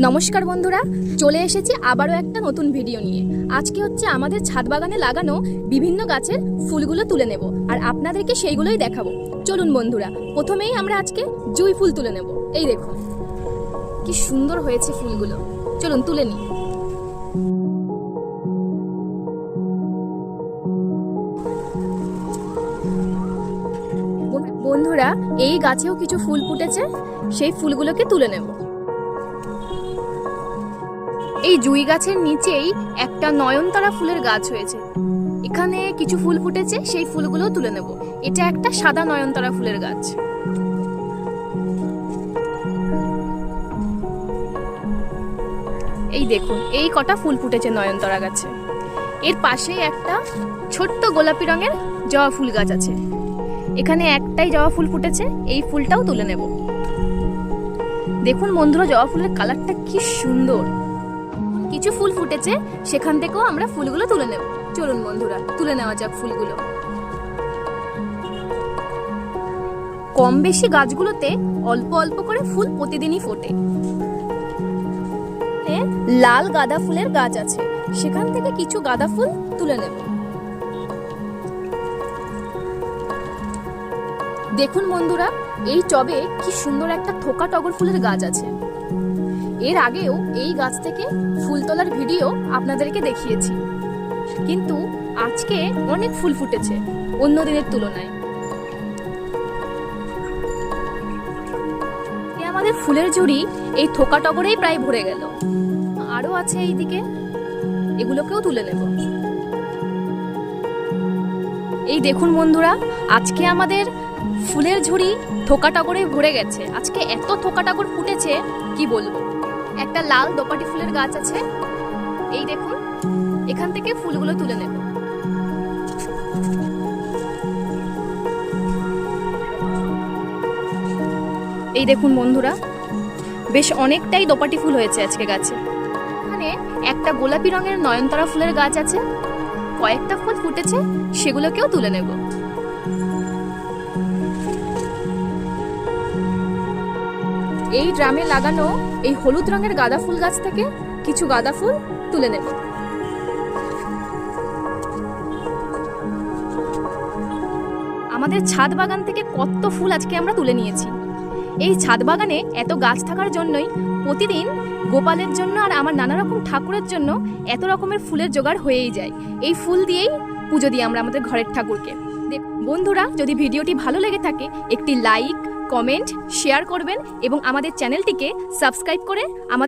নমস্কার বন্ধুরা, চলে এসেছি আবারও একটা নতুন ভিডিও নিয়ে। আজকে হচ্ছে আমাদের ছাদ বাগানে লাগানো বিভিন্ন গাছের ফুলগুলো তুলে নেব আর আপনাদেরকে সেইগুলোই দেখাবো। চলুন বন্ধুরা, প্রথমেই আমরা আজকে জুঁই ফুল তুলে নেব। এই দেখুন কি সুন্দর হয়েছে ফুলগুলো, চলুন তুলে নিই। বন্ধুরা, এই গাছেও কিছু ফুল ফুটেছে, সেই ফুলগুলোকে তুলে নেব। এই জুঁই গাছের নিচেই একটা নয়নতারা ফুলের গাছ হয়েছে, এখানে কিছু ফুল ফুটেছে, সেই ফুলগুলো তুলে নেব। এটা একটা সাদা নয়নতারা ফুলের গাছ। এই দেখুন, এই কটা ফুল ফুটেছে নয়নতারা গাছে। এর পাশেই একটা ছোট্ট গোলাপি রঙের জবা ফুল গাছ আছে, এখানে একটাই জবা ফুল ফুটেছে, এই ফুলটাও তুলে নেব। দেখুন বন্ধুরা, জবা ফুলের কালারটা কি সুন্দর। কিছু ফুল ফুটেছে, সেখান থেকেও আমরা ফুলগুলো তুলে নেব। চলুন বন্ধুরা, তুলে নেওয়া যাক ফুলগুলো। কম বেশি গাছগুলোতে অল্প অল্প করে ফুল প্রতিদিনই ফোটে। লাল গাঁদা ফুলের গাছ আছে, সেখান থেকে কিছু গাঁদা ফুল তুলে নেব। দেখুন বন্ধুরা, এই টবে কি সুন্দর একটা থোকা টগর ফুলের গাছ আছে। এর আগেও এই গাছ থেকে ফুল তোলার ভিডিও আপনাদেরকে দেখিয়েছি, কিন্তু আজকে অনেক ফুল ফুটেছে অন্য দিনের তুলনায়। আমাদের ফুলের ঝুড়ি এই থোকা টগরেই প্রায় ভরে গেল। আরো আছে এইদিকে, এগুলোকেও তুলে নেব। এই দেখুন বন্ধুরা, আজকে আমাদের ফুলের ঝুড়ি থোকা টগরে ভরে গেছে। আজকে এত থোকা টগর ফুটেছে কি বলবো। একটা লাল দোপাটি ফুলের গাছ আছে, এই দেখুন, এখান থেকে ফুলগুলো তুলে নেব। এই দেখুন বন্ধুরা, বেশ অনেকটাই দোপাটি ফুল হয়েছে আজকে গাছে। এখানে একটা গোলাপি রঙের নয়নতারা ফুলের গাছ আছে, কয়েকটা ফুল ফুটেছে, সেগুলোকেও তুলে নেব। এই ড্রামে লাগানো এই হলুদ রঙের গাঁদা ফুল গাছ থেকে কিছু গাঁদা ফুল তুলে নেব। আমাদের ছাদ বাগান থেকে কত ফুল আজকে আমরা তুলে নিয়েছি। এই ছাদ বাগানে এত গাছ থাকার জন্যই প্রতিদিন গোপালের জন্য আর আমার নানা রকম ঠাকুরের জন্য এত রকমের ফুলের জোগাড় হয়েই যায়। এই ফুল দিয়েই পুজো দিই আমরা আমাদের ঘরের ঠাকুরকে। বন্ধুরা, যদি ভিডিওটি ভালো লেগে থাকে একটি লাইক, কমেন্ট, শেয়ার করবেন এবং আমাদের চ্যানেলটিকে সাবস্ক্রাইব করে আমাদের